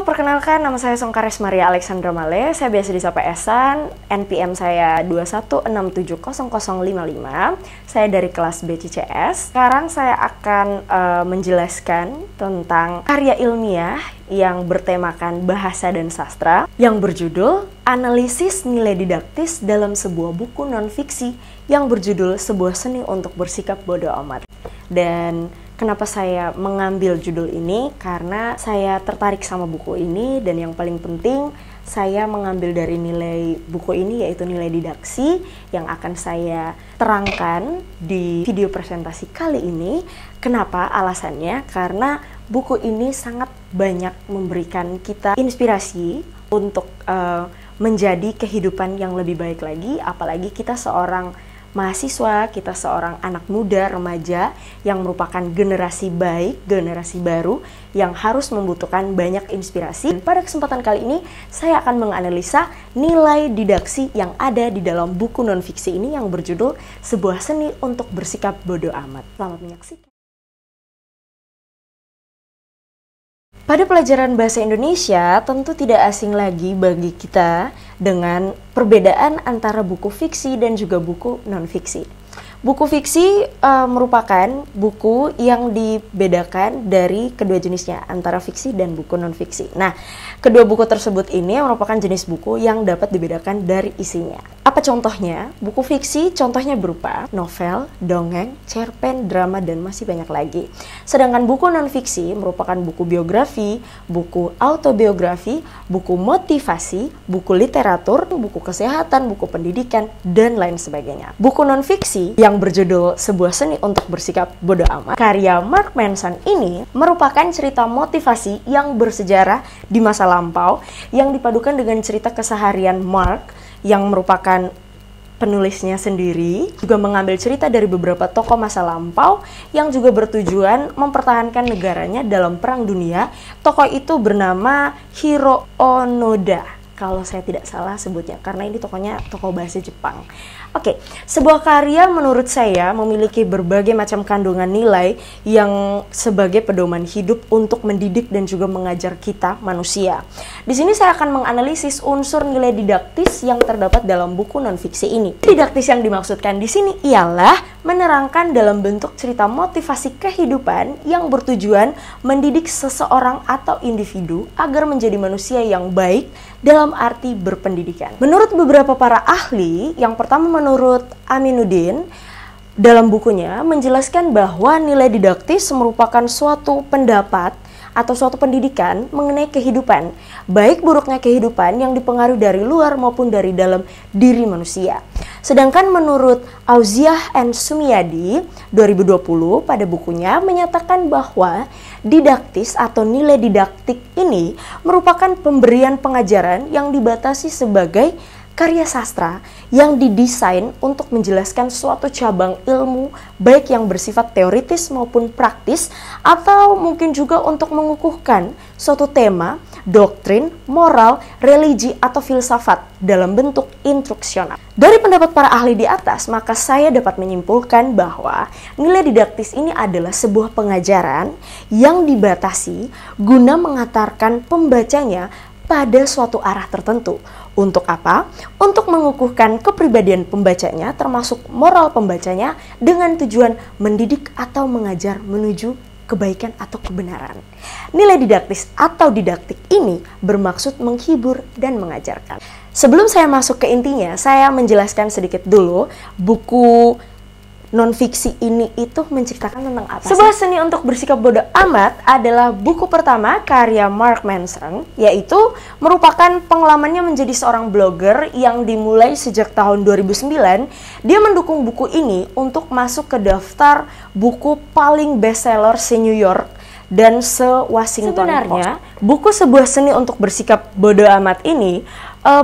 perkenalkan nama saya Songkares Maria Alexandra Male. Saya biasa disapa Esan. NPM saya 21670055. Saya dari kelas BCCS. Sekarang saya akan menjelaskan tentang karya ilmiah yang bertemakan bahasa dan sastra yang berjudul Analisis Nilai Didaktis dalam sebuah buku non-fiksi yang berjudul Sebuah Seni untuk Bersikap Bodo Amat. Dan kenapa saya mengambil judul ini? Karena saya tertarik sama buku ini, dan yang paling penting saya mengambil dari nilai buku ini, yaitu nilai didaksi yang akan saya terangkan di video presentasi kali ini. Kenapa? Alasannya karena buku ini sangat banyak memberikan kita inspirasi untuk menjadi kehidupan yang lebih baik lagi, apalagi kita seorang mahasiswa, kita seorang anak muda, remaja yang merupakan generasi baik, generasi baru yang harus membutuhkan banyak inspirasi. Dan pada kesempatan kali ini, saya akan menganalisa nilai didaksi yang ada di dalam buku non-fiksi ini yang berjudul Sebuah Seni untuk Bersikap Bodo Amat. Selamat menyaksikan. Pada pelajaran bahasa Indonesia, tentu tidak asing lagi bagi kita dengan perbedaan antara buku fiksi dan juga buku non-fiksi. Buku fiksi merupakan buku yang dibedakan dari kedua jenisnya, antara fiksi dan buku non-fiksi. Nah, kedua buku tersebut ini merupakan jenis buku yang dapat dibedakan dari isinya. Apa contohnya? Buku fiksi contohnya berupa novel, dongeng, cerpen, drama, dan masih banyak lagi. Sedangkan buku non-fiksi merupakan buku biografi, buku autobiografi, buku motivasi, buku literatur, buku kesehatan, buku pendidikan, dan lain sebagainya. Buku non-fiksi yang berjudul Sebuah Seni untuk Bersikap Bodo Amat, karya Mark Manson ini merupakan cerita motivasi yang bersejarah di masa lampau yang dipadukan dengan cerita keseharian Mark yang merupakan penulisnya sendiri, juga mengambil cerita dari beberapa tokoh masa lampau yang juga bertujuan mempertahankan negaranya dalam Perang Dunia. Tokoh itu bernama Hiro Onoda, kalau saya tidak salah sebutnya, karena ini tokohnya tokoh bahasa Jepang. Oke, sebuah karya menurut saya memiliki berbagai macam kandungan nilai yang sebagai pedoman hidup untuk mendidik dan juga mengajar kita manusia. Di sini saya akan menganalisis unsur nilai didaktis yang terdapat dalam buku non-fiksi ini. Didaktis yang dimaksudkan di sini ialah menerangkan dalam bentuk cerita motivasi kehidupan yang bertujuan mendidik seseorang atau individu agar menjadi manusia yang baik dalam arti berpendidikan. Menurut beberapa para ahli, yang pertama menurut Aminuddin dalam bukunya menjelaskan bahwa nilai didaktis merupakan suatu pendapat atau suatu pendidikan mengenai kehidupan, baik buruknya kehidupan yang dipengaruhi dari luar maupun dari dalam diri manusia. Sedangkan menurut Auziah and Sumiyadi 2020 pada bukunya menyatakan bahwa didaktis atau nilai didaktik ini merupakan pemberian pengajaran yang dibatasi sebagai karya sastra yang didesain untuk menjelaskan suatu cabang ilmu baik yang bersifat teoritis maupun praktis, atau mungkin juga untuk mengukuhkan suatu tema, doktrin, moral, religi, atau filsafat dalam bentuk instruksional. Dari pendapat para ahli di atas, maka saya dapat menyimpulkan bahwa nilai didaktis ini adalah sebuah pengajaran yang dibatasi guna mengantarkan pembacanya pada suatu arah tertentu. Untuk apa? Untuk mengukuhkan kepribadian pembacanya, termasuk moral pembacanya, dengan tujuan mendidik atau mengajar menuju kebaikan atau kebenaran. Nilai didaktis atau didaktik ini bermaksud menghibur dan mengajarkan. Sebelum saya masuk ke intinya, saya menjelaskan sedikit dulu buku non-fiksi ini itu menceritakan tentang apa? Sebuah Seni untuk Bersikap Bodo Amat adalah buku pertama karya Mark Manson, yaitu merupakan pengalamannya menjadi seorang blogger yang dimulai sejak tahun 2009. Dia mendukung buku ini untuk masuk ke daftar buku paling bestseller se-New York dan se-Washington Post. Sebenarnya, buku Sebuah Seni untuk Bersikap Bodo Amat ini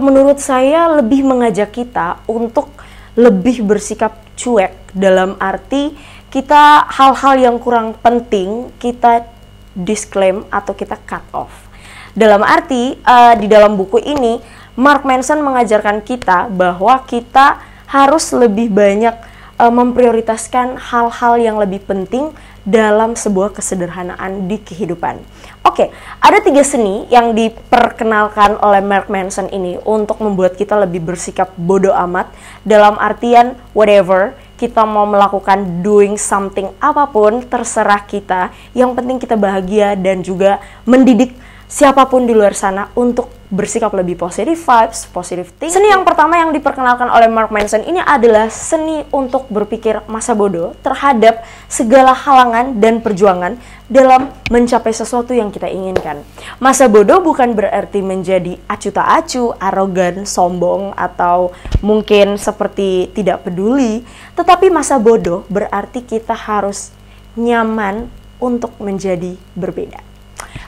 menurut saya lebih mengajak kita untuk lebih bersikap cuek, dalam arti kita hal-hal yang kurang penting kita disclaim atau kita cut off. Dalam arti di dalam buku ini Mark Manson mengajarkan kita bahwa kita harus lebih banyak memprioritaskan hal-hal yang lebih penting dalam sebuah kesederhanaan di kehidupan. Oke, ada 3 seni yang diperkenalkan oleh Mark Manson ini untuk membuat kita lebih bersikap bodoh amat, dalam artian whatever, kita mau melakukan doing something apapun, terserah kita, yang penting kita bahagia dan juga mendidik siapapun di luar sana untuk bersikap lebih positive vibes, positive thinking. Seni yang pertama yang diperkenalkan oleh Mark Manson ini adalah seni untuk berpikir masa bodoh terhadap segala halangan dan perjuangan dalam mencapai sesuatu yang kita inginkan. Masa bodoh bukan berarti menjadi acuh tak acuh, arogan, sombong, atau mungkin seperti tidak peduli. Tetapi masa bodoh berarti kita harus nyaman untuk menjadi berbeda.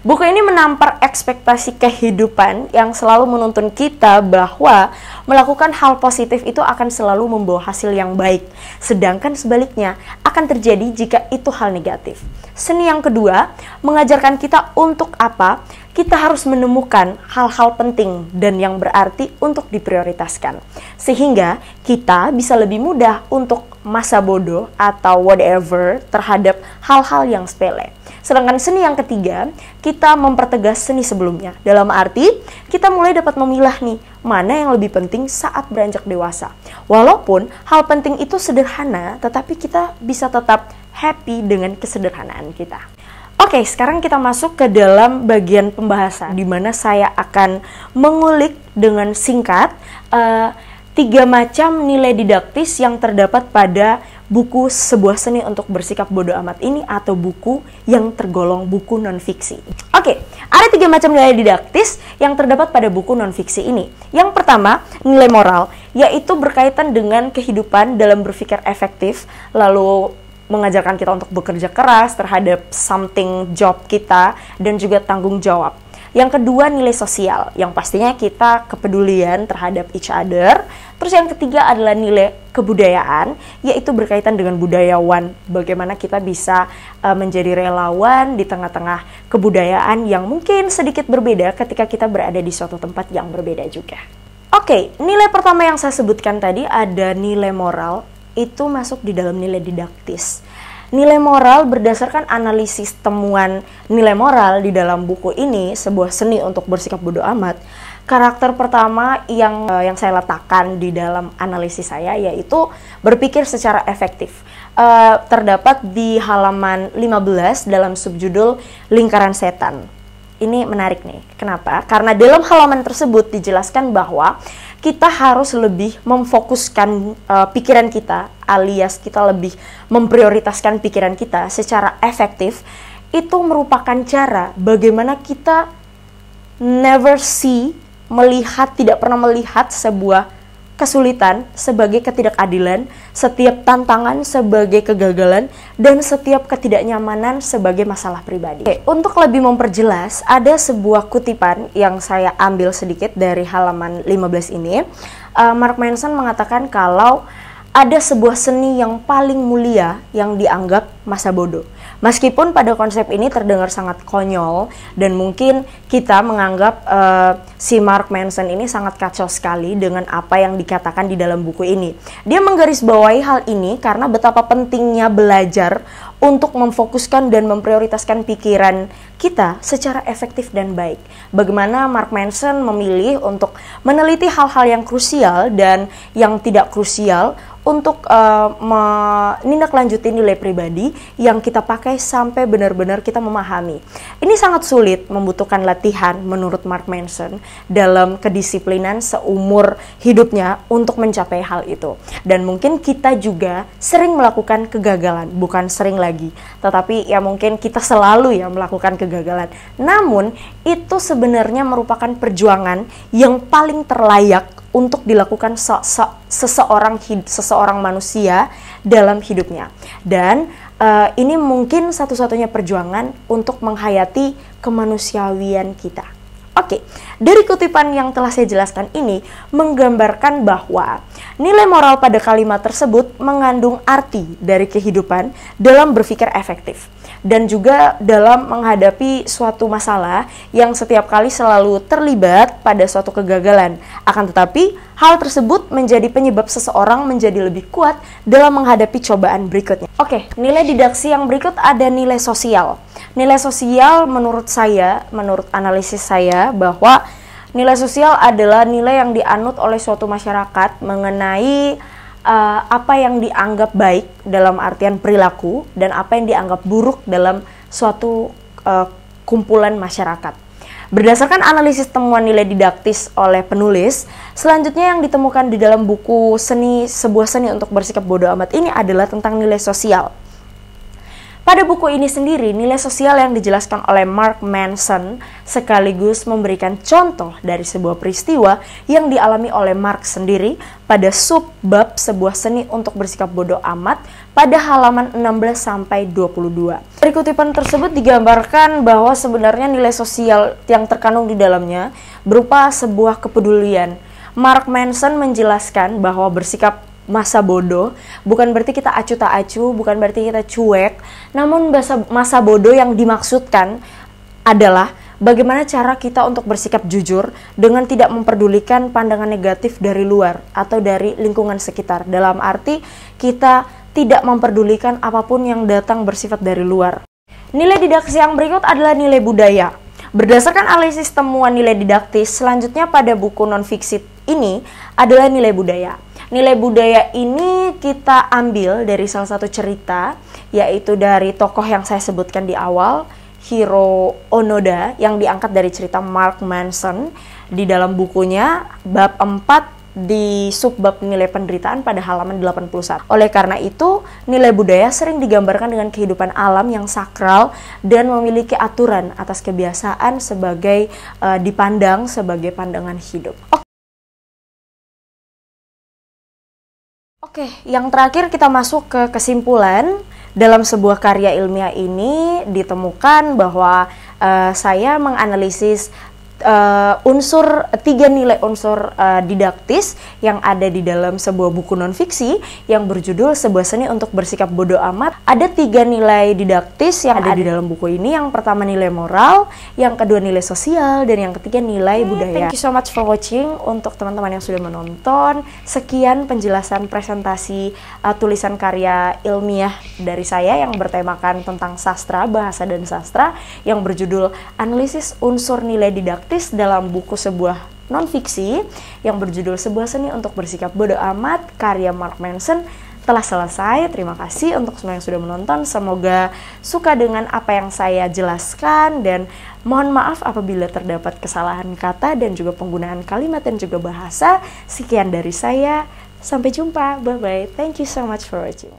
Buku ini menampar ekspektasi kehidupan yang selalu menuntun kita bahwa melakukan hal positif itu akan selalu membawa hasil yang baik, sedangkan sebaliknya akan terjadi jika itu hal negatif. Seni yang kedua mengajarkan kita untuk apa kita harus menemukan hal-hal penting dan yang berarti untuk diprioritaskan, sehingga kita bisa lebih mudah untuk masa bodoh atau whatever terhadap hal-hal yang sepele. Sedangkan seni yang ketiga, kita mempertegas seni sebelumnya. Dalam arti, kita mulai dapat memilah nih, mana yang lebih penting saat beranjak dewasa. Walaupun hal penting itu sederhana, tetapi kita bisa tetap happy dengan kesederhanaan kita. Oke, sekarang kita masuk ke dalam bagian pembahasan, di mana saya akan mengulik dengan singkat 3 macam nilai didaktis yang terdapat pada buku Sebuah Seni untuk Bersikap Bodoh Amat ini, atau buku yang tergolong buku non-fiksi. Oke, ada 3 macam nilai didaktis yang terdapat pada buku non-fiksi ini. Yang pertama, nilai moral, yaitu berkaitan dengan kehidupan dalam berpikir efektif, lalu mengajarkan kita untuk bekerja keras terhadap something job kita, dan juga tanggung jawab. Yang kedua, nilai sosial, yang pastinya kita kepedulian terhadap each other. Terus yang ketiga adalah nilai kebudayaan, yaitu berkaitan dengan budayawan. Bagaimana kita bisa menjadi relawan di tengah-tengah kebudayaan yang mungkin sedikit berbeda ketika kita berada di suatu tempat yang berbeda juga. Oke, nilai pertama yang saya sebutkan tadi ada nilai moral, itu masuk di dalam nilai didaktis. Nilai moral berdasarkan analisis temuan nilai moral di dalam buku ini, Sebuah Seni untuk Bersikap Bodoh Amat. Karakter pertama yang saya letakkan di dalam analisis saya yaitu berpikir secara efektif. Terdapat di halaman 15 dalam subjudul Lingkaran Setan. Ini menarik nih. Kenapa? Karena dalam halaman tersebut dijelaskan bahwa kita harus lebih memfokuskan pikiran kita, alias kita lebih memprioritaskan pikiran kita secara efektif. Itu merupakan cara bagaimana kita tidak pernah melihat sebuah kesulitan sebagai ketidakadilan, setiap tantangan sebagai kegagalan, dan setiap ketidaknyamanan sebagai masalah pribadi. Oke, untuk lebih memperjelas, ada sebuah kutipan yang saya ambil sedikit dari halaman 15 ini. Mark Manson mengatakan kalau ada sebuah seni yang paling mulia yang dianggap masa bodoh. Meskipun pada konsep ini terdengar sangat konyol dan mungkin kita menganggap si Mark Manson ini sangat kacau sekali dengan apa yang dikatakan di dalam buku ini. Dia menggarisbawahi hal ini karena betapa pentingnya belajar untuk memfokuskan dan memprioritaskan pikiran kita secara efektif dan baik. Bagaimana Mark Manson memilih untuk meneliti hal-hal yang krusial dan yang tidak krusial untuk menindaklanjuti nilai pribadi yang kita pakai sampai benar-benar kita memahami. Ini sangat sulit, membutuhkan latihan menurut Mark Manson dalam kedisiplinan seumur hidupnya untuk mencapai hal itu. Dan mungkin kita juga sering melakukan kegagalan, bukan sering lagi, tetapi ya mungkin kita selalu ya melakukan kegagalan. Namun itu sebenarnya merupakan perjuangan yang paling terlayak untuk dilakukan seseorang manusia dalam hidupnya. Dan ini mungkin satu-satunya perjuangan untuk menghayati kemanusiawian kita. Oke, dari kutipan yang telah saya jelaskan ini menggambarkan bahwa nilai moral pada kalimat tersebut mengandung arti dari kehidupan dalam berpikir efektif dan juga dalam menghadapi suatu masalah yang setiap kali selalu terlibat pada suatu kegagalan. Akan tetapi, hal tersebut menjadi penyebab seseorang menjadi lebih kuat dalam menghadapi cobaan berikutnya. Oke, nilai didaksi yang berikut ada nilai sosial. Nilai sosial menurut saya, menurut analisis saya, bahwa nilai sosial adalah nilai yang dianut oleh suatu masyarakat mengenai apa yang dianggap baik dalam artian perilaku dan apa yang dianggap buruk dalam suatu kumpulan masyarakat. Berdasarkan analisis temuan nilai didaktis oleh penulis, selanjutnya yang ditemukan di dalam buku Sebuah Seni untuk Bersikap Bodoh Amat ini adalah tentang nilai sosial. Pada buku ini sendiri, nilai sosial yang dijelaskan oleh Mark Manson sekaligus memberikan contoh dari sebuah peristiwa yang dialami oleh Mark sendiri pada subbab Sebuah Seni untuk Bersikap Bodoh Amat pada halaman 16-22. Dari kutipan tersebut digambarkan bahwa sebenarnya nilai sosial yang terkandung di dalamnya berupa sebuah kepedulian. Mark Manson menjelaskan bahwa bersikap masa bodoh bukan berarti kita acuh tak acuh, bukan berarti kita cuek, namun masa bodoh yang dimaksudkan adalah bagaimana cara kita untuk bersikap jujur dengan tidak memperdulikan pandangan negatif dari luar atau dari lingkungan sekitar. Dalam arti kita tidak memperdulikan apapun yang datang bersifat dari luar. Nilai didaktis yang berikut adalah nilai budaya. Berdasarkan analisis temuan nilai didaktis, selanjutnya pada buku non-fiksi ini adalah nilai budaya. Nilai budaya ini kita ambil dari salah satu cerita, yaitu dari tokoh yang saya sebutkan di awal, Hiro Onoda, yang diangkat dari cerita Mark Manson di dalam bukunya bab 4 di subbab nilai penderitaan pada halaman 81. Oleh karena itu, nilai budaya sering digambarkan dengan kehidupan alam yang sakral dan memiliki aturan atas kebiasaan sebagai dipandang sebagai pandangan hidup. Oke, yang terakhir kita masuk ke kesimpulan. Dalam sebuah karya ilmiah ini ditemukan bahwa saya menganalisis tiga nilai unsur didaktis yang ada di dalam sebuah buku non-fiksi yang berjudul Sebuah Seni untuk Bersikap Bodoh Amat. Ada 3 nilai didaktis yang ada di dalam buku ini. Yang pertama nilai moral, yang kedua nilai sosial, dan yang ketiga nilai budaya. Thank you so much for watching. Untuk teman-teman yang sudah menonton, sekian penjelasan presentasi tulisan karya ilmiah dari saya yang bertemakan tentang sastra, bahasa dan sastra, yang berjudul Analisis Unsur Nilai Didaktis dalam buku sebuah non-fiksi yang berjudul Sebuah Seni untuk Bersikap Bodoh Amat karya Mark Manson telah selesai. Terima kasih untuk semua yang sudah menonton. Semoga suka dengan apa yang saya jelaskan dan mohon maaf apabila terdapat kesalahan kata dan juga penggunaan kalimat dan juga bahasa. Sekian dari saya. Sampai jumpa. Bye-bye. Thank you so much for watching.